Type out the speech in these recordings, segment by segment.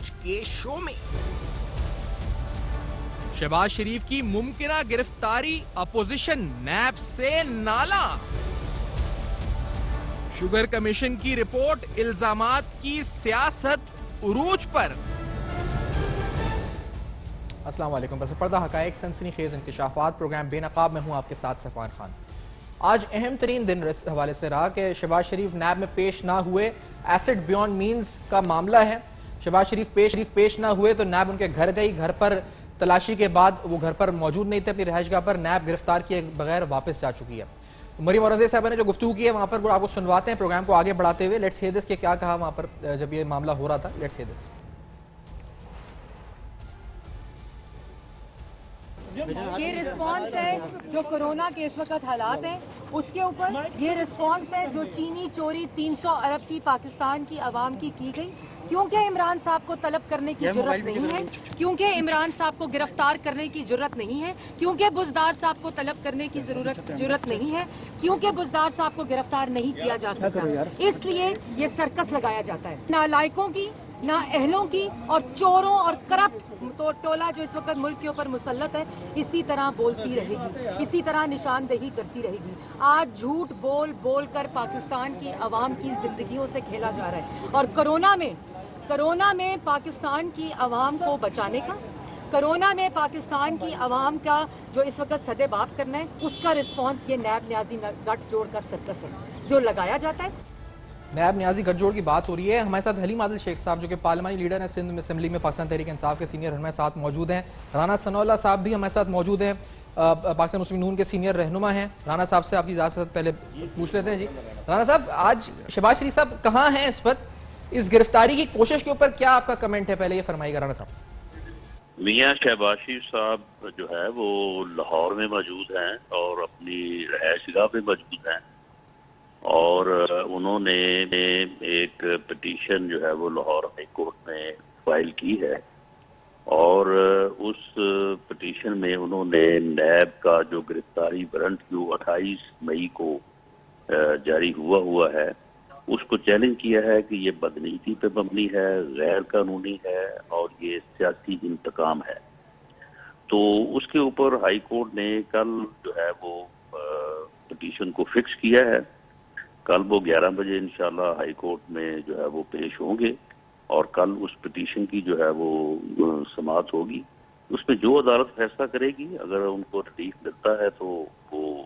آج کے شو میں شہباز شریف کی ممکنہ گرفتاری، اپوزیشن نیب سے نالا، شوگر کمیشن کی رپورٹ، الزامات کی سیاست عروج پر۔ السلام علیکم، بس پردہ حقائق، سنسنی خیز انکشافات، پروگرام بے نقاب میں ہوں آپ کے ساتھ صفوان خان۔ آج اہم ترین دن حوالے سے رہا کہ شہباز شریف نیب میں پیش نہ ہوئے، ایسٹ بیونڈ مینز کا معاملہ ہے۔ شہباز شریف پیش نہ ہوئے تو نیب ان کے گھر گئی، گھر پر تلاشی کے بعد وہ گھر پر موجود نہیں تھے، اپنی رہائش گاہ پر نیب گرفتار کیے بغیر واپس جا چکی ہے۔ مریم اورنگزیب صاحب نے جو گفتگو کی ہے وہاں پر آپ کو سنواتے ہیں پروگرام کو آگے بڑھاتے ہوئے۔ لیٹس ہیئر دس کہ کیا کہا وہاں پر جب یہ معاملہ ہو رہا تھا۔ لیٹس ہیئر دس۔ یہ رسپانس ہے جو کورونا کے اس وقت حالات ہیں اس کے اوپر، یہ رسپانس ہے جو چینی چوری 300 ارب کی پاکستان کی عوام کی گئی، کیونکہ عمران صاحب کو طلب کرنے کی جرت نہیں ہے، کیونکہ عمران صاحب کو گرفتار کرنے کی جرت نہیں ہے، کیونکہ بزدار صاحب کو طلب کرنے کی جرت نہیں ہے، کیونکہ بزدار صاحب کو گرفتار نہیں کیا جا سکتا، اس لیے یہ سرکس لگایا جاتا ہے۔ نالائقوں کی، نہ اہلوں کی اور چوروں اور کرپٹ ٹولہ جو اس وقت ملک کے اوپر مسلط ہے اسی طرح بولتی رہے گی، اسی طرح نشاندہی کرتی رہے گی۔ آج جھوٹ بول بول کر پاکستان کی عوام کی زندگیوں سے کھیلا جا رہا ہے، اور کرونا میں پاکستان کی عوام کو بچانے کا، کرونا میں پاکستان کی عوام کا جو اس وقت سدے باب کرنا ہے، اس کا رسپانس یہ نیب نیازی گٹھ جوڑ کا سرکس ہے جو لگایا جاتا ہے۔ نیب نیازی گٹھ جوڑ کی بات ہو رہی ہے۔ ہمارے ساتھ حلیم عادل شیخ صاحب جو کہ پارلیمانی لیڈر ہیں سندھ اسمبلی میں پاکستان تحریک انصاف کے سینئر ہمارے ساتھ موجود ہیں۔ رانا ثناء اللہ صاحب بھی ہمارے ساتھ موجود ہیں، پاکستان مسلم نون کے سینئر رہنما ہیں۔ رانا صاحب سے آپ کی اجازت پہلے پوچھ لیتے ہیں۔ جی رانا صاحب، آج شہباز شریف صاحب کہاں ہیں اس وقت؟ اس گرفتاری کی کوشش کے اوپر کیا آپ کا کمنٹ ہے؟ پہلے یہ فرمائیے گا رانا صاحب۔ میاں شہباز شریف صاحب جو ہے وہ لاہور میں موجود ہیں اور اپنی رہائش گاہ پہ موجود ہیں، اور انہوں نے ایک پٹیشن جو ہے وہ لاہور ہائی کورٹ میں فائل کی ہے، اور اس پٹیشن میں انہوں نے نیب کا جو گرفتاری وارنٹ جو 28 مئی کو جاری ہوا ہے اس کو چیلنج کیا ہے کہ یہ بدنیتی پہ مبنی ہے، غیر قانونی ہے اور یہ سیاسی انتقام ہے۔ تو اس کے اوپر ہائی کورٹ نے کل جو ہے وہ پٹیشن کو فکس کیا ہے۔ کل وہ 11 بجے انشاءاللہ ہائی کورٹ میں جو ہے وہ پیش ہوں گے، اور کل اس پٹیشن کی جو ہے وہ سماعت ہوگی۔ اس میں جو عدالت فیصلہ کرے گی، اگر ان کو ریلیف ملتا ہے تو وہ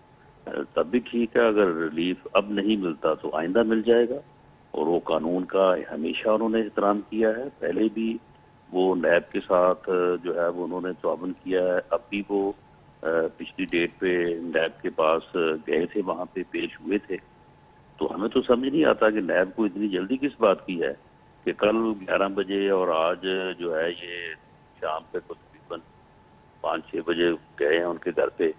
تب بھی ٹھیک ہے، اگر ریلیف اب نہیں ملتا تو آئندہ مل جائے گا۔ اور وہ قانون کا ہمیشہ انہوں نے احترام کیا ہے، پہلے بھی وہ نیب کے ساتھ جو ہے وہ انہوں نے تعاون کیا ہے، اب بھی وہ پچھلی ڈیٹ پہ نیب کے پاس گئے تھے، وہاں پہ پیش ہوئے تھے۔ تو ہمیں تو سمجھ نہیں آتا کہ نیب کو اتنی جلدی کس بات کی ہے کہ کل 11 بجے اور آج جو ہے یہ شام پہ تقریباً 5-6 بجے گئے ہیں ان کے گھر پہ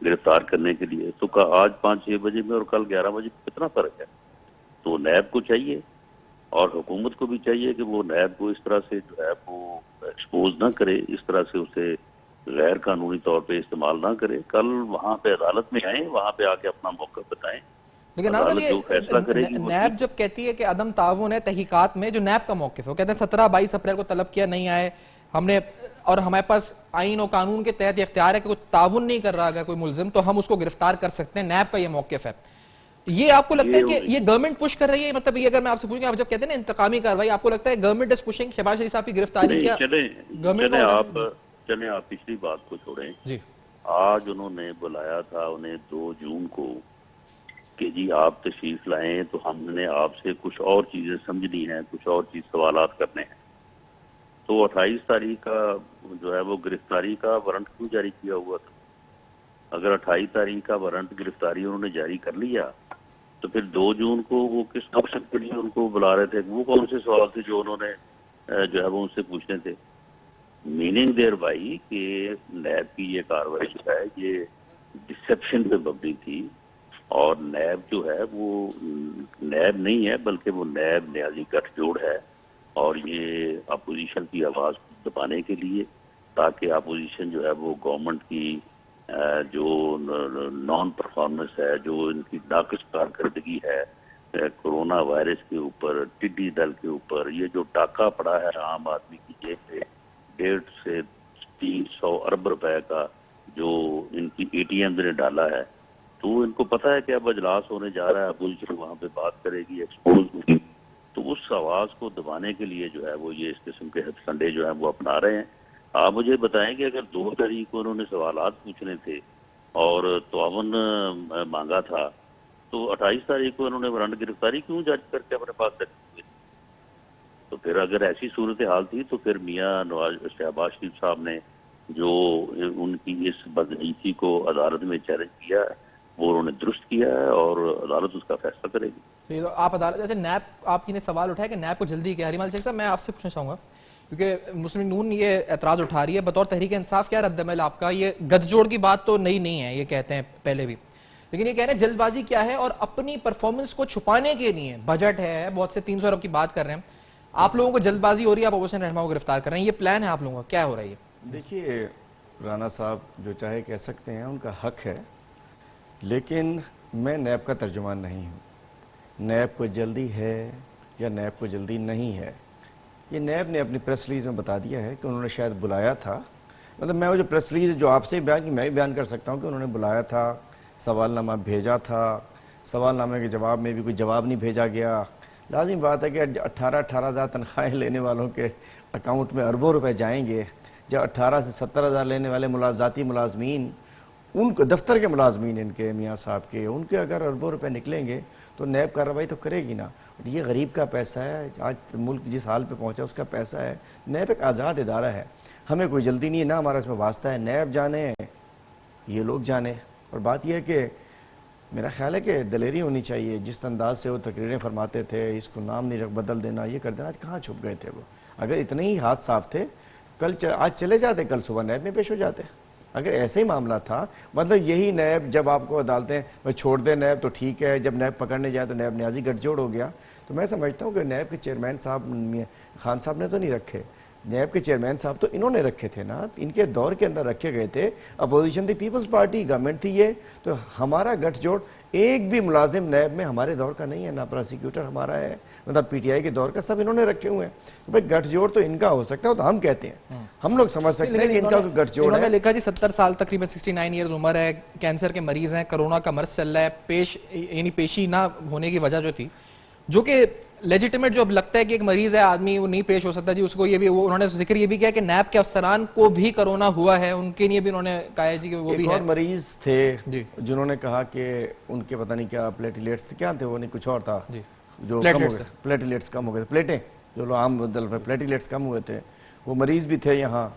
گرفتار کرنے کے لیے۔ تو آج 5-6 بجے میں اور کل 11 بجے میں کتنا فرق ہے؟ تو نیب کو چاہیے اور حکومت کو بھی چاہیے کہ وہ نیب کو اس طرح سے جو ہے وہ ایکسپوز نہ کرے، اس طرح سے اسے غیر قانونی طور پہ استعمال نہ کرے۔ کل وہاں پہ عدالت میں آئیں، وہاں پہ آ کے اپنا موقع بتائیں۔ لیکن نیب جب کہتی ہے کہ عدم تعاون ہے تحقیقات میں، جو نیب کا موقف ہے وہ کہتے ہیں 17-22 اپریل کو طلب کیا نہیں آئے ہم نے، اور ہمارے پاس آئین و قانون کے تحت یہ اختیار ہے کہ کوئی تعاون نہیں کر رہا اگر کوئی ملزم تو ہم اس کو گرفتار کر سکتے ہیں۔ نیب کا یہ موقف ہے۔ یہ آپ کو لگتا ہے کہ یہ گورنمنٹ پش کر رہی ہے؟ مطلب یہ اگر میں آپ سے پوچھوں، آپ جب کہتے ہیں نا انتقامی کاروائی، آپ کو لگتا ہے گورنمنٹ از پشنگ شہباز شریف صاحب کی گرفتاری کیا؟ چلیں آپ پچھلی بات کو چھوڑیں۔ جی آج انہوں نے بلایا تھا انہیں 2 جون کو کہ جی آپ تشریف لائیں، تو ہم نے آپ سے کچھ اور چیزیں سمجھنی ہیں، کچھ اور چیز سوالات کرنے ہیں۔ تو 28 تاریخ کا جو ہے وہ گرفتاری کا وارنٹ کیوں جاری کیا ہوا تھا؟ اگر 28 تاریخ کا وارنٹ گرفتاری انہوں نے جاری کر لیا تو پھر 2 جون کو وہ کس مقصد کے لیے ان کو بلا رہے تھے؟ وہ کون سے سوال تھے جو انہوں نے جو ہے وہ ان سے پوچھنے تھے؟ میننگ دیر بائی کہ نیب کی یہ کاروائی جو ہے یہ ڈسپشن پہ مبنی تھی، اور نیب جو ہے وہ نیب نہیں ہے بلکہ وہ نیب نیازی گٹھ جوڑ ہے، اور یہ اپوزیشن کی آواز دبانے کے لیے، تاکہ اپوزیشن جو ہے وہ گورنمنٹ کی جو نان پرفارمنس ہے، جو ان کی ناقص کارکردگی ہے، کورونا وائرس کے اوپر، ٹڈی دل کے اوپر، یہ جو ڈاکہ پڑا ہے عام آدمی کی جیب پہ 150 سے 300 ارب روپے کا جو ان کی اے ٹی ایم نے ڈالا ہے، تو ان کو پتہ ہے کہ اب اجلاس ہونے جا رہا ہے، اپوزیشن وہاں پہ بات کرے گی، ایکسپوز ہوگی، تو اس آواز کو دبانے کے لیے جو ہے وہ یہ اس قسم کے ہتھ کنڈے جو ہیں وہ اپنا رہے ہیں۔ آپ مجھے بتائیں کہ اگر 2 تاریخ کو انہوں نے سوالات پوچھنے تھے اور تعاون مانگا تھا، تو 28 تاریخ کو انہوں نے وارنٹ گرفتاری کیوں جج کر کے اپنے پاس رکھی ہوئی؟ تو پھر اگر ایسی صورتحال تھی تو پھر میاں شہباز شریف صاحب نے جو ان کی اس بدنیتی کو عدالت میں چیلنج کیا ہے وہ انہوں نے درست کیا ہے اور عدالت اس کا فیصلہ کرے گی۔ تو آپ عدالت، اچھا نیب آپ کی نے سوال اٹھایا کہ نیب کو جلدی کیا؟ ہریمال شیخ صاحب میں آپ سے پوچھنا چاہوں گا، کیونکہ مسلم نون یہ اعتراض اٹھا رہی ہے، بطور تحریک انصاف کیا رد عمل آپ کا؟ یہ گٹھ جوڑ کی بات تو نئی نہیں ہے، یہ کہتے ہیں پہلے بھی، لیکن یہ کہہ رہے ہیں جلد بازی کیا ہے اور اپنی پرفارمنس کو چھپانے کے لیے بجٹ ہے بہت سے 300 ارب کی بات کر رہے ہیں، آپ لوگوں کو جلد بازی ہو رہی ہے، آپ اپوزیشن رہنما کو گرفتار کر رہے ہیں، یہ پلان ہے آپ لوگوں کا، کیا ہو رہا ہے یہ؟ دیکھیے رانا صاحب جو چاہے کہہ سکتے ہیں، ان کا حق ہے، لیکن میں نیب کا ترجمان نہیں ہوں۔ نیب کو جلدی ہے یا نیب کو جلدی نہیں ہے، یہ نیب نے اپنی پریس ریلیز میں بتا دیا ہے کہ انہوں نے شاید بلایا تھا، مطلب میں وہ جو پریس ریلیز جو آپ سے بیان کی میں بھی بیان کر سکتا ہوں کہ انہوں نے بلایا تھا، سوال نامہ بھیجا تھا، سوال نامے کے جواب میں بھی کوئی جواب نہیں بھیجا گیا۔ لازم بات ہے کہ 18 ہزار تنخواہیں لینے والوں کے اکاؤنٹ میں اربوں روپے جائیں گے، جب 18 سے 70 ہزار لینے والے ذاتی ملازمین، ان کو دفتر کے ملازمین ان کے میاں صاحب کے، ان کے اگر اربوں روپے نکلیں گے تو نیب کارروائی تو کرے گی نا۔ یہ غریب کا پیسہ ہے، آج ملک جس حال پہ پہنچا اس کا پیسہ ہے۔ نیب ایک آزاد ادارہ ہے، ہمیں کوئی جلدی نہیں ہے، نہ ہمارا اس میں واسطہ ہے، نیب جانے یہ لوگ جانے۔ اور بات یہ ہے کہ میرا خیال ہے کہ دلیری ہونی چاہیے، جس انداز سے وہ تقریریں فرماتے تھے، اس کو نام نہیں بدل دینا، یہ کر دینا، آج کہاں چھپ گئے تھے وہ؟ اگر اتنے ہی ہاتھ صاف تھے آج چلے جاتے، کل صبح نیب میں پیش ہو جاتے۔ اگر ایسا ہی معاملہ تھا، مطلب یہی نیب جب آپ کو عدالتیں چھوڑ دیں نیب تو ٹھیک ہے، جب نیب پکڑنے جائے تو نیب نیازی گٹھ جوڑ ہو گیا، تو میں سمجھتا ہوں کہ نیب کے چیئرمین صاحب خان صاحب نے تو نہیں رکھے، نیب کے چیئرمین صاحب تو انہوں نے رکھے تھے نا، ان کے دور کے اندر رکھے گئے تھے، اپوزیشن تھی، پیپلز پارٹی گورنمنٹ تھی یہ، تو ہمارا گٹھ جوڑ ایک بھی ملازم نیب میں ہمارے دور کا نہیں ہے، نہ پروسیکیوٹر ہمارا ہے، مطلب پی ٹی آئی کے دور کا، سب انہوں نے رکھے ہوئے ہیں، تو بھائی گٹھ جوڑ تو ان کا ہو سکتا ہے، تو ہم کہتے ہیں، ہم لوگ سمجھ سکتے ہیں کہ ان کا گٹھ جوڑ ہے۔ انہوں نے لکھا جی 70 سال تقریباً 69 ایئرز عمر ہے، کینسر کے مریض ہیں، کرونا کا مرض چل رہا ہے، یعنی پیشی نہ ہونے کی وجہ جو تھی، جو کہ لیجیٹیمیٹ جو اب لگتا ہے کہ ایک مریض ہے آدمی وہ نہیں پیش ہو سکتا جی، اس کو یہ بھی انہوں نے ذکر یہ بھی کیا کہ نیب کے افسران کو بھی کرونا ہوا ہے، ان کے لیے بھی انہوں نے کہا جی کہ وہ بھی ہے۔ ایک اور مریض تھے جنہوں نے کہا کہ ان کے پتہ نہیں کیا پلیٹلیٹس تھے، کیا تھے وہ، نہیں کچھ اور تھا، جو کم ہو گئے، پلیٹلیٹس کم ہو گئے، پلیٹیں جو عام بدل میں پلیٹلیٹس کم ہوئے تھے، وہ مریض بھی تھے یہاں،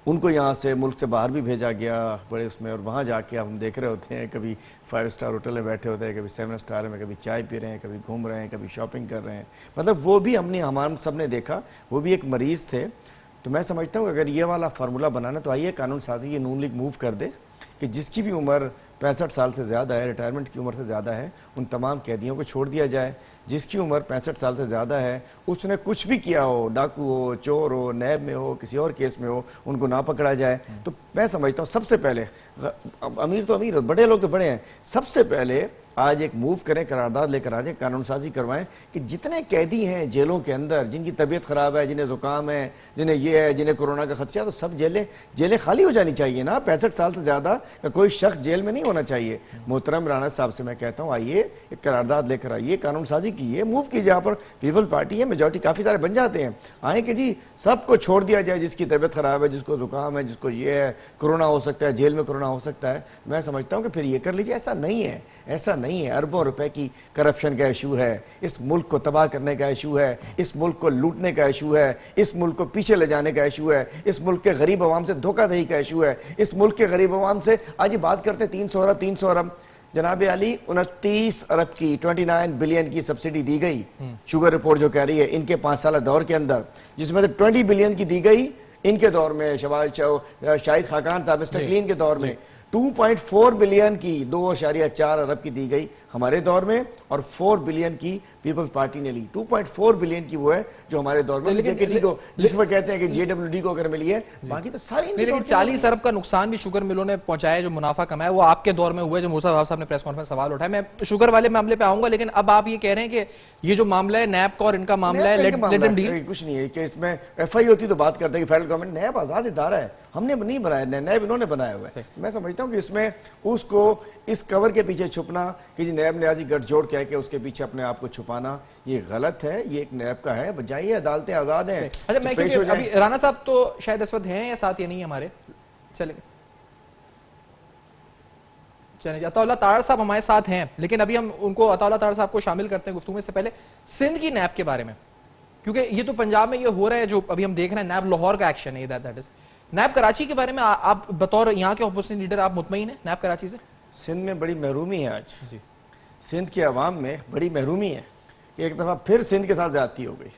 ان کو یہاں سے ملک سے باہر بھی بھیجا گیا بڑے اس میں، اور وہاں جا کے ہم دیکھ رہے ہوتے ہیں، کبھی 5 اسٹار ہوٹل میں بیٹھے ہوتے ہیں، کبھی 7 اسٹار میں، کبھی چائے پی رہے ہیں، کبھی گھوم رہے ہیں، کبھی شاپنگ کر رہے ہیں، مطلب وہ بھی ہم سب نے دیکھا، وہ بھی ایک مریض تھے۔ تو میں سمجھتا ہوں کہ اگر یہ والا فارمولہ بنانا تو آئیے قانون سازی یہ نون لیگ موو کر دے کہ جس کی بھی عمر 65 سال سے زیادہ ہے، ریٹائرمنٹ کی عمر سے زیادہ ہے، ان تمام قیدیوں کو چھوڑ دیا جائے۔ جس کی عمر 65 سال سے زیادہ ہے، اس نے کچھ بھی کیا ہو، ڈاکو ہو، چور ہو، نیب میں ہو، کسی اور کیس میں ہو، ان کو نہ پکڑا جائے۔ تو میں سمجھتا ہوں سب سے پہلے، امیر تو امیر ہو، بڑے لوگ تو بڑے ہیں، سب سے پہلے آج ایک موو کریں، قرارداد لے کر آ جائیں، قانون سازی کروائیں کہ جتنے قیدی ہیں جیلوں کے اندر، جن کی طبیعت خراب ہے، جنہیں زکام ہے، جنہیں یہ ہے، جنہیں کورونا کا خدشہ ہے، تو سب جیلیں خالی ہو جانی چاہیے نا۔ 65 سال سے زیادہ کا کوئی شخص جیل میں نہیں ہونا چاہیے۔ محترم رانا صاحب سے میں کہتا ہوں آئیے ایک قرارداد لے کر آئیے، قانون سازی کیجیے، موو کیجیے، یہاں پر پیپل پارٹی ہے، میجورٹی کافی سارے بن جاتے ہیں، آئیں کہ جی سب کو چھوڑ دیا جائے، جس کی طبیعت خراب ہے، جس کو زکام ہے، جس کو یہ ہے، کورونا ہو سکتا ہے، جیل میں کورونا ہو سکتا ہے۔ میں سمجھتا ہوں کہ پھر یہ کر لیجیے۔ ایسا نہیں ہے، ایسا نہیں ہے، اربوں روپے کی کرپشن کا ایشو ہے، اس ملک کو تباہ کرنے کا ایشو ہے، اس ملک کو لوٹنے کا ایشو ہے، اس ملک کو پیچھے لے جانے کا ایشو ہے، اس ملک کے غریب عوام سے دھوکہ دہی کا ایشو ہے، اس ملک کے غریب عوام سے آج یہ بات کرتے ہیں 300 ارب جناب علی 29 ارب کی 29 بلین کی سبسڈی دی گئی، شوگر رپورٹ جو کہہ رہی ہے ان کے 5 سالہ دور کے اندر، جس میں سے 20 بلین کی دی گئی ان کے دور میں، شاہد خاقان صاحب مسٹر کلین کے دور میں، 2.4 بلین کی 2.4 ارب کی دی گئی ہمارے دور میں اور 4 بلین کی پیپلز پارٹی نے لی. 2.4 بلین کی وہ ہے جو ہمارے دور میں جس میں کہتے ہیں کہ جے ڈبلیو ڈی کو اگر ملی ہے, باقی تو ساری. لیکن 40 ارب کا نقصان بھی شوگر ملوں نے پہنچایا, جو منافع کمایا وہ آپ کے دور میں ہوئے, جو مرزا صاحب نے پریس کانفرنس سوال اٹھایا. میں شوگر والے معاملے پہ آؤں گا, لیکن اب آپ یہ کہہ رہے ہیں کہ یہ جو معاملہ ہے نیب کا اور ان کا معاملہ ہے, کچھ نہیں ہے کہ اس میں ایف آئی ہوتی تو بات کرتے ہیں کہ فیڈرل گورنمنٹ نیب آزاد ادارہ ہے, ہم نے نہیں بنایا, نیب انہوں نے بنایا ہوا ہے. میں سمجھتا ہوں کہ اس میں اس کو اس کور کے پیچھے چھپنا کہ جی نیب نیازی گٹھ جوڑ کہہ کے اس کے پیچھے اپنے آپ کو چھپانا, یہ غلط ہے. یہ ایک نیب کا ہے, بجائیے عدالتیں آزاد ہیں. اچھا میں کیونکہ ابھی رانا صاحب تو شاید اس وقت ہیں یا ساتھ یہ نہیں ہمارے, چلیں عطا اللہ تاڑ صاحب ہمارے ساتھ ہیں, لیکن ابھی ہم ان کو عطا اللہ تاڑ صاحب کو شامل کرتے ہیں گفتگو میں. سے پہلے سندھ کی نیب کے بارے میں, کیونکہ یہ تو پنجاب میں یہ ہو رہا ہے جو ابھی ہم دیکھ رہے ہیں, نیب لاہور کا ایکشن ہے, دیٹ از نیب کراچی کے بارے میں آپ بطور یہاں کے اپوزیشن لیڈر آپ مطمئن ہیں نیب کراچی سے؟ سندھ میں بڑی محرومی ہے آج, سندھ کے عوام میں بڑی محرومی ہے کہ ایک دفعہ پھر سندھ کے ساتھ زیادتی ہو گئی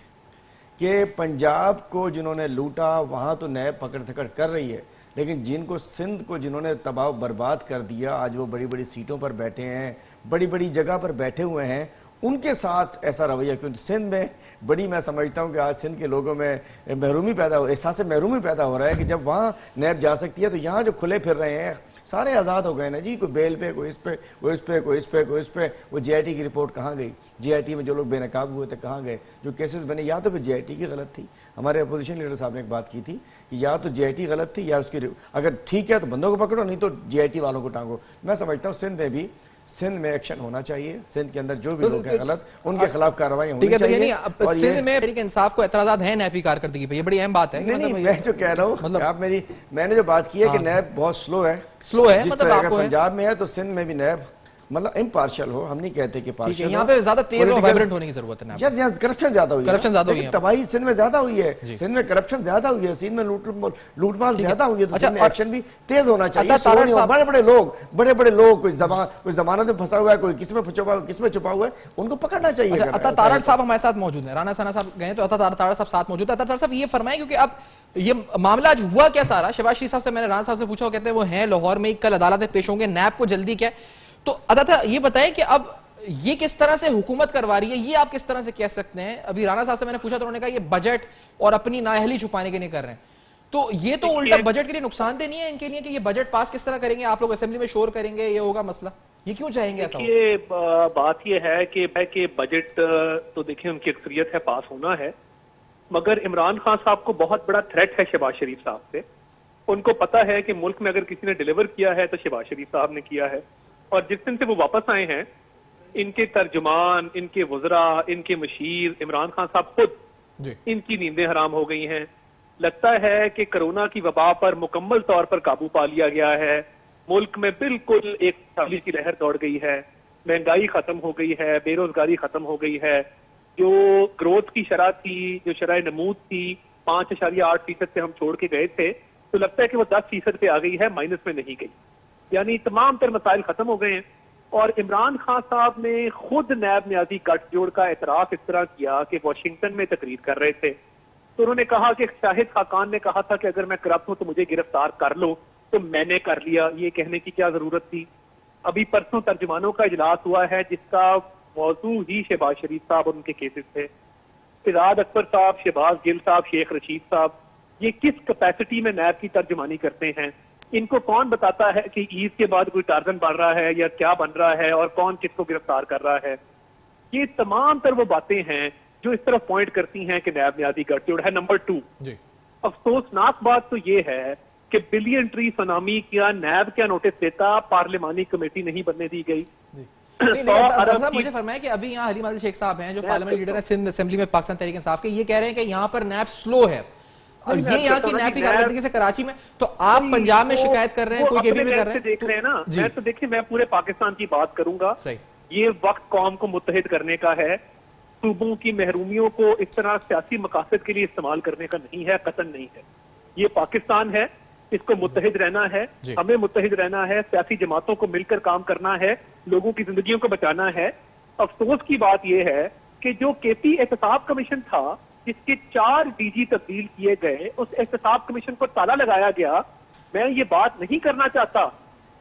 کہ پنجاب کو جنہوں نے لوٹا وہاں تو نیب پکڑ دھکڑ کر رہی ہے, لیکن جن کو سندھ کو جنہوں نے تباہ و برباد کر دیا, آج وہ بڑی بڑی سیٹوں پر بیٹھے ہیں, بڑی بڑی جگہ پر بیٹھے ہوئے ہیں, ان کے ساتھ ایسا رویہ کیوں؟ سندھ میں بڑی, میں سمجھتا ہوں کہ آج سندھ کے لوگوں میں محرومی پیدا ہو, احساس محرومی پیدا ہو رہا ہے کہ جب وہاں نیب جا سکتی ہے تو یہاں جو کھلے پھر رہے ہیں سارے آزاد ہو گئے نا جی, کوئی بیل پہ, کوئی اس پہ, کوئی اس پہ, کوئی اس پہ, کوئی اس پہ. وہ جے آئی ٹی کی رپورٹ کہاں گئی؟ جے آئی ٹی میں جو لوگ بے نقاب ہوئے تھے کہاں گئے؟ جو کیسز بنے, یا تو پھر جے آئی ٹی کی غلط تھی, ہمارے اپوزیشن لیڈر صاحب نے ایک بات کی تھی کہ یا تو جے آئی ٹی غلط تھی یا اس کی, اگر ٹھیک ہے تو بندوں کو پکڑو, نہیں تو جے آئی ٹی والوں کو ٹانگو. میں سمجھتا ہوں سندھ میں ایکشن ہونا چاہیے, سندھ کے اندر جو بھی لوگ ہیں غلط ان کے خلاف کارروائی ہونی چاہیے. اور سندھ میں تحریک انصاف کو اعتراضات ہیں نیب کی کارکردگی پہ, یہ بڑی اہم بات ہے. نہیں میں جو کہہ رہا ہوں, آپ میں نے جو بات کی ہے کہ نیب بہت سلو ہے, جس طرح اگر پنجاب میں ہے تو سندھ میں بھی نیب مطلب امپارشل ہو, ہم نہیں کہتے کہ پارشل ہو, یہاں پہ زیادہ تیز اور وائبرنٹ ہونے کی ضرورت ہے. یہاں کرپشن زیادہ ہوئی ہے, تباہی سندھ میں زیادہ ہوئی ہے, سندھ میں کرپشن زیادہ ہوئی ہے, سندھ میں لوٹ مار زیادہ ہوئی ہے, تو سندھ میں ایکشن بھی تیز ہونا چاہیے. بڑے بڑے لوگ کوئی ضمانت میں پھنسا ہوا ہے, کوئی کس میں پھنسا ہوا ہے, کس میں چھپا ہوا ہے, ان کو پکڑنا چاہیے. عطا تارڑ صاحب ہمارے ساتھ موجود ہیں, رانا ثنا صاحب گئے تو عطا تارڑ صاحب ساتھ موجود ہیں. عطا تارڑ صاحب یہ فرمائیں, کیونکہ اب یہ معاملہ آج ہوا کیا سارا, شہباز شریف صاحب سے میں نے رانا صاحب سے پوچھا, وہ کہتے ہیں وہ ہیں لاہور میں, کل عدالتیں پیش ہوں گے, نیب کو جلدی کیا ہے. تو عطا یہ بتائیں کہ اب یہ کس طرح سے حکومت کروا رہی ہے, یہ آپ کس طرح سے کہہ سکتے ہیں؟ ابھی رانا صاحب سے میں نے پوچھا تو انہوں نے کہا یہ بجٹ اور اپنی نااہلی چھپانے کے لیے کر رہے ہیں, تو یہ تو الٹا بجٹ کے لیے نقصان دہ نہیں ہے ان کے لیے کہ یہ بجٹ پاس کس طرح کریں گے, آپ لوگ اسمبلی میں شور کریں گے, یہ ہوگا مسئلہ, یہ کیوں چاہیں گے ایسا؟ یہ بات یہ ہے کہ بجٹ تو دیکھیں ان کی اکثریت ہے, پاس ہونا ہے, مگر عمران خان صاحب کو بہت بڑا تھریٹ ہے شہباز شریف صاحب سے. ان کو پتا ہے کہ ملک میں اگر کسی نے ڈیلیور کیا ہے تو شہباز شریف صاحب نے کیا ہے, اور جس دن سے وہ واپس آئے ہیں ان کے ترجمان, ان کے وزراء, ان کے مشیر عمران خان صاحب خود ان کی نیندیں حرام ہو گئی ہیں. لگتا ہے کہ کرونا کی وبا پر مکمل طور پر قابو پا لیا گیا ہے, ملک میں بالکل ایک خوشحالی کی لہر دوڑ گئی ہے, مہنگائی ختم ہو گئی ہے, بے روزگاری ختم ہو گئی ہے, جو گروتھ کی شرح تھی, جو شرح نمود تھی 5.8% سے ہم چھوڑ کے گئے تھے, تو لگتا ہے کہ وہ 10% پہ آ گئی ہے, مائنس میں نہیں گئی. یعنی تمام تر مسائل ختم ہو گئے ہیں. اور عمران خان صاحب نے خود نیب نیازی گٹھ جوڑ کا اعتراف اس طرح کیا کہ واشنگٹن میں تقریر کر رہے تھے تو انہوں نے کہا کہ شاہد خاقان نے کہا تھا کہ اگر میں کرپٹ ہوں تو مجھے گرفتار کر لو, تو میں نے کر لیا. یہ کہنے کی کیا ضرورت تھی؟ ابھی پرسوں ترجمانوں کا اجلاس ہوا ہے جس کا موضوع ہی شہباز شریف صاحب اور ان کے کیسز تھے. شہزاد اکبر صاحب, شہباز گل صاحب, شیخ رشید صاحب, یہ کس کیپیسٹی میں نیب کی ترجمانی کرتے ہیں؟ ان کو کون بتاتا ہے کہ عید کے بعد کوئی ٹارزن بن رہا ہے یا کیا بن رہا ہے اور کون کس کو گرفتار کر رہا ہے؟ یہ تمام تر وہ باتیں ہیں جو اس طرف پوائنٹ کرتی ہیں کہ نیب نیازی گٹھ جوڑ ہے. نمبر 2, افسوسناک بات تو یہ ہے کہ بلین ٹری سونامی کیا نیب کیا نوٹس دیتا, پارلیمانی کمیٹی نہیں بننے دی گئی. مجھے فرمایا کہ ابھی یہاں حلیم عادل شیخ صاحب ہیں جو پارلیمنٹ لیڈر ہیں سندھ اسمبلی میں پاکستان تحریک انصاف کے, یہ کہہ رہے ہیں کہ یہاں پر نیب سلو ہے, اور یہ یہاں کی نیب کی کارکردگی سے کراچی میں, تو آپ پنجاب میں شکایت کر رہے ہیں, کوئی کیبی میں کر رہے ہیں, دیکھ رہے ہیں نا. میں تو دیکھیں میں پورے پاکستان کی بات کروں گا. یہ وقت قوم کو متحد کرنے کا ہے, صوبوں کی محرومیوں کو اس طرح سیاسی مقاصد کے لیے استعمال کرنے کا نہیں ہے, قطعاً نہیں ہے. یہ پاکستان ہے, اس کو متحد رہنا ہے, ہمیں متحد رہنا ہے, سیاسی جماعتوں کو مل کر کام کرنا ہے, لوگوں کی زندگیوں کو بچانا ہے. افسوس کی بات یہ ہے کہ جو کے پی احتساب کمیشن تھا جس کے 4 ڈی جی تبدیل کیے گئے, اس احتساب کمیشن کو تالا لگایا گیا. میں یہ بات نہیں کرنا چاہتا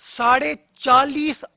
40.5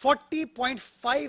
40.5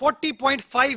40.5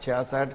66,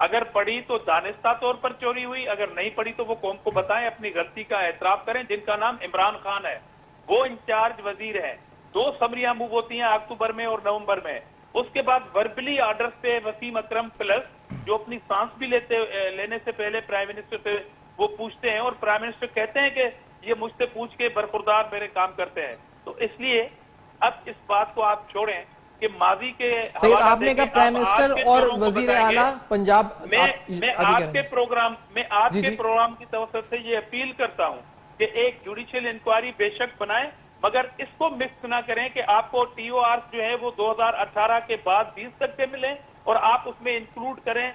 اگر پڑی تو دانستہ طور پر چوری ہوئی، اگر نہیں پڑی تو وہ قوم کو بتائیں، اپنی غلطی کا اعتراف کریں. جن کا نام عمران خان ہے وہ انچارج وزیر ہے. 2 سمریاں موو ہوتی ہیں اکتوبر میں اور نومبر میں. اس کے بعد وربلی آرڈرز پہ وسیم اکرم پلس جو اپنی سانس بھی لینے سے پہلے پرائم منسٹر سے وہ پوچھتے ہیں، اور پرائم منسٹر کہتے ہیں کہ یہ مجھ سے پوچھ کے برخوردار میرے کام کرتے ہیں. تو اس لیے اب اس بات کو آپ چھوڑیں کہ ماضی کے سید آپ نے کہا پرائم منسٹر اور وزیر اعلیٰ پنجاب. میں آج کے پروگرام کی توسط سے یہ اپیل کرتا ہوں کہ ایک جوڈیشل انکوائری بے شک بنائیں، مگر اس کو مکس نہ کریں کہ آپ کو ٹی او آر جو ہے وہ 2018 کے بعد 20 تک کے ملیں اور آپ اس میں انکلوڈ کریں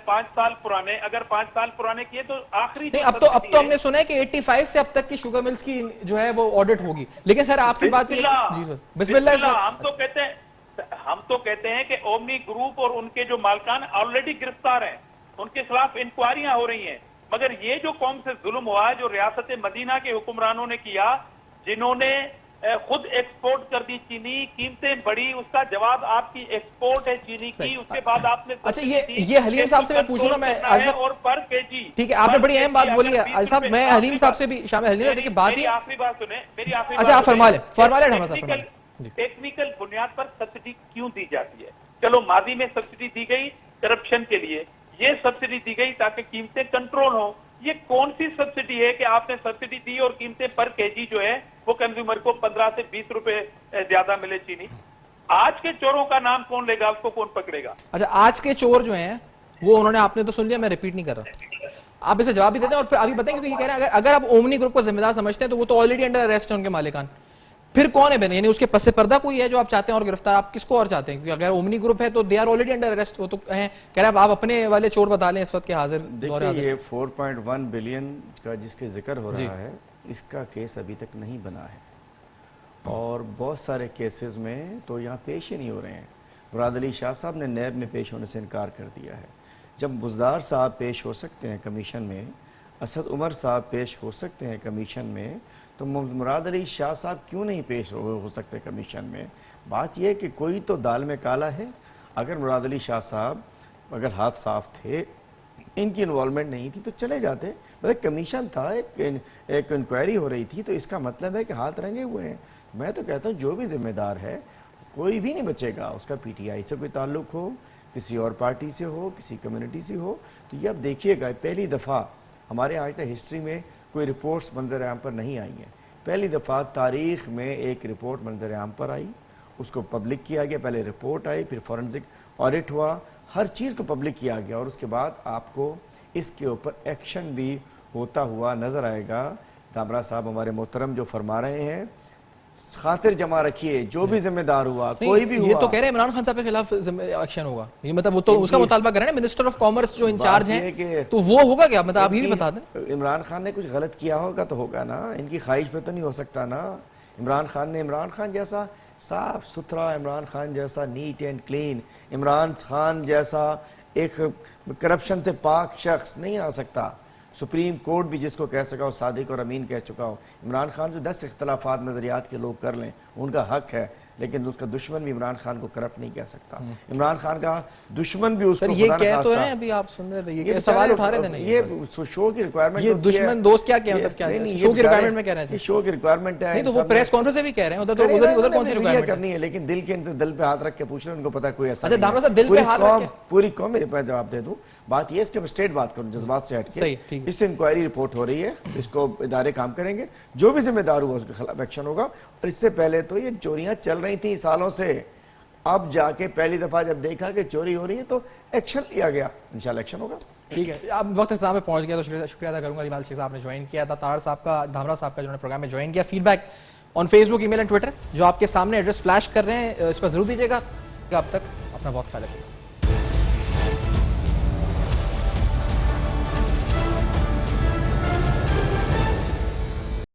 5 سال پرانے. اگر 5 سال پرانے کیے تو آخری اب تو ہم نے سنا ہے کہ 85 سے اب تک کی شوگر ملز کی جو ہے وہ آڈٹ ہوگی. لیکن خیر آپ کی بات بسم اللہ ہم تو کہتے ہیں کہ اومنی گروپ اور ان کے جو مالکان آلریڈی گرفتار ہیں، ان کے خلاف انکوائریاں ہو رہی ہیں. مگر یہ جو قوم سے ظلم ہوا ہے، جو ریاست مدینہ کے حکمرانوں نے کیا، جنہوں نے خود ایکسپورٹ کر دی چینی، قیمتیں بڑھی، اس کا جواب آپ کی ایکسپورٹ ہے چینی کی. اس کے بعد آپ نے اچھا یہ حلیم صاحب سے میں پوچھوں گا میں اور پر کے جی ٹھیک ہے آپ نے بڑی اہم بات بولی ہے عاض صاحب. میں حلیم صاحب سے بھی شامل حلیم دیکھیں بات ہی آخری بات سنیں میری آخری اچھا آپ فرما لیں. ٹیکنیکل بنیاد پر سبسڈی کیوں دی جاتی ہے؟ چلو ماضی میں سبسڈی دی گئی کرپشن کے لیے، یہ سبسڈی دی گئی تاکہ قیمتیں کنٹرول ہوں. یہ کون سی سبسڈی ہے کہ آپ نے سبسڈی دی اور قیمتیں پر کے جی جو ہے وہ کنزیومر کو 15 سے 20 روپے زیادہ ملے چینی؟ آج کے چوروں کا نام کون لے گا، اس کو کون پکڑے گا؟ اچھا آج کے چور جو ہیں وہ انہوں نے آپ نے تو سن لیا، میں ریپیٹ نہیں کر رہا، آپ اسے جواب بھی دیتے ہیں. اور پھر ابھی بتائیں کیونکہ یہ کہہ رہے ہیں اگر آپ اومنی گروپ کو ذمہ دار سمجھتے ہیں تو وہ تو آلریڈی انڈر اریسٹ ہیں ان کے مالکان. پھر کون ہے بہن، یعنی اس کے پس پردہ کوئی ہے جو آپ چاہتے ہیں اور گرفتار آپ کس کو اور چاہتے ہیں؟ کیونکہ اگر اومنی گروپ ہے تو they are already under arrest, وہ تو ہیں کہہ رہے ہیں آپ اپنے والے چور بتا لیں اس وقت کے حاضر دور حاضر. یہ 4.1 بلین کا جس کے ذکر ہو رہا ہے اس کا کیس ابھی تک نہیں بنا ہے، اور بہت سارے کیسز میں تو یہاں پیش ہی نہیں ہو رہے ہیں. مراد علی شاہ صاحب نے نیب میں پیش ہونے سے انکار کر دیا ہے. جب بزدار صاحب پیش ہو سکتے ہیں کمیشن میں، اسد عمر صاحب پیش ہو سکتے ہیں کمیشن میں، تو مراد علی شاہ صاحب کیوں نہیں پیش ہو سکتے کمیشن میں؟ بات یہ ہے کہ کوئی تو دال میں کالا ہے. اگر مراد علی شاہ صاحب اگر ہاتھ صاف تھے، ان کی انوالومنٹ نہیں تھی تو چلے جاتے. مطلب کمیشن تھا، ایک انکوائری ہو رہی تھی، تو اس کا مطلب ہے کہ ہاتھ رنگے ہوئے ہیں. میں تو کہتا ہوں جو بھی ذمہ دار ہے کوئی بھی نہیں بچے گا، اس کا پی ٹی آئی سے کوئی تعلق ہو، کسی اور پارٹی سے ہو، کسی کمیونٹی سے ہو. تو یہ اب دیکھیے گا پہلی دفعہ ہمارے آج تک ہسٹری میں کوئی رپورٹس منظر عام پر نہیں آئی ہیں. پہلی دفعہ تاریخ میں ایک رپورٹ منظر عام پر آئی، اس کو پبلک کیا گیا. پہلے رپورٹ آئی، پھر فورنزک آڈٹ ہوا، ہر چیز کو پبلک کیا گیا، اور اس کے بعد آپ کو اس کے اوپر ایکشن بھی ہوتا ہوا نظر آئے گا. دامرا صاحب ہمارے محترم جو فرما رہے ہیں، خاطر جمع رکھیے جو بھی ذمہ دار ہوا، کوئی بھی ہوا. یہ تو کہہ رہے ہیں عمران خان صاحب کے خلاف ایکشن ہوگا، یہ مطلب وہ تو اس کا مطالبہ کر رہے ہیں منسٹر آف کامرس جو انچارج ہیں، تو وہ ہوگا کیا؟ مطلب آپ یہ بھی بتا دیں. عمران خان نے کچھ غلط کیا ہوگا تو ہوگا نا، ان کی خواہش پہ تو نہیں ہو سکتا نا. عمران خان جیسا صاف ستھرا، عمران خان جیسا neat and clean, Imran Khan جیسا ایک کرپشن سے پاک شخص نہیں آ سکتا. سپریم کورٹ بھی جس کو کہہ سکا ہو، صادق اور امین کہہ چکا ہو. عمران خان جو 10 اختلافات نظریات کے لوگ کر لیں ان کا حق ہے، لیکن اس کا دشمن بھی عمران خان کو کرپٹ نہیں کہہ سکتا. عمران خان کا دشمن بھی اس کو یہ کہہ تو ہیں، ابھی آپ سن رہے تھے یہ سوال اٹھا رہے تھے. یہ شو کی ریکوائرمنٹ یہ دشمن دوست کیا کہہ مطلب کیا شو کی ریکوائرمنٹ میں کہہ رہے ہیں؟ شو کی ریکوائرمنٹ ہے، نہیں تو وہ پریس کانفرنس سے بھی کہہ رہے ہیں ادھر کون سی ریکوائرمنٹ کرنی ہے، لیکن دل کے دل پہ ہاتھ رکھ کے پوچھ رہے ہیں، ان کو پتہ کوئی ایسا. اچھا دامرا صاحب دل پہ ہاتھ رکھ کے پوری قوم میرے پاس جواب دے دوں. بات یہ ہے اس کے اسٹیٹ بات کروں، جذبات سے ہٹ کے. اس سے انکوائری رپورٹ ہو رہی ہے، اس کو ادارے کام کریں گے، جو بھی ذمہ دار ہوا اس کے خلاف ایکشن ہوگا. اور اس سے پہلے تو یہ چوریاں چل رہی تھیں سالوں سے، اب جا کے پہلی دفعہ جب دیکھا کہ چوری ہو رہی ہے تو ایکشن لیا گیا. انشاءاللہ ایکشن ہوگا. ٹھیک ہے، اب وقت اختتام پہ پہنچ گیا تو شکریہ ادا کروں گا علی شیخ صاحب نے جوائن کیا تھا، طاہر صاحب کا، دھامرا صاحب کا جنہوں نے پروگرام میں جوائن کیا. Feedback on Facebook, email and Twitter جو آپ کے سامنے ایڈریس فلیش کر رہے ہیں اس پر ضرور دیجیے گا. اب تک اپنا بہت خیال رکھیے.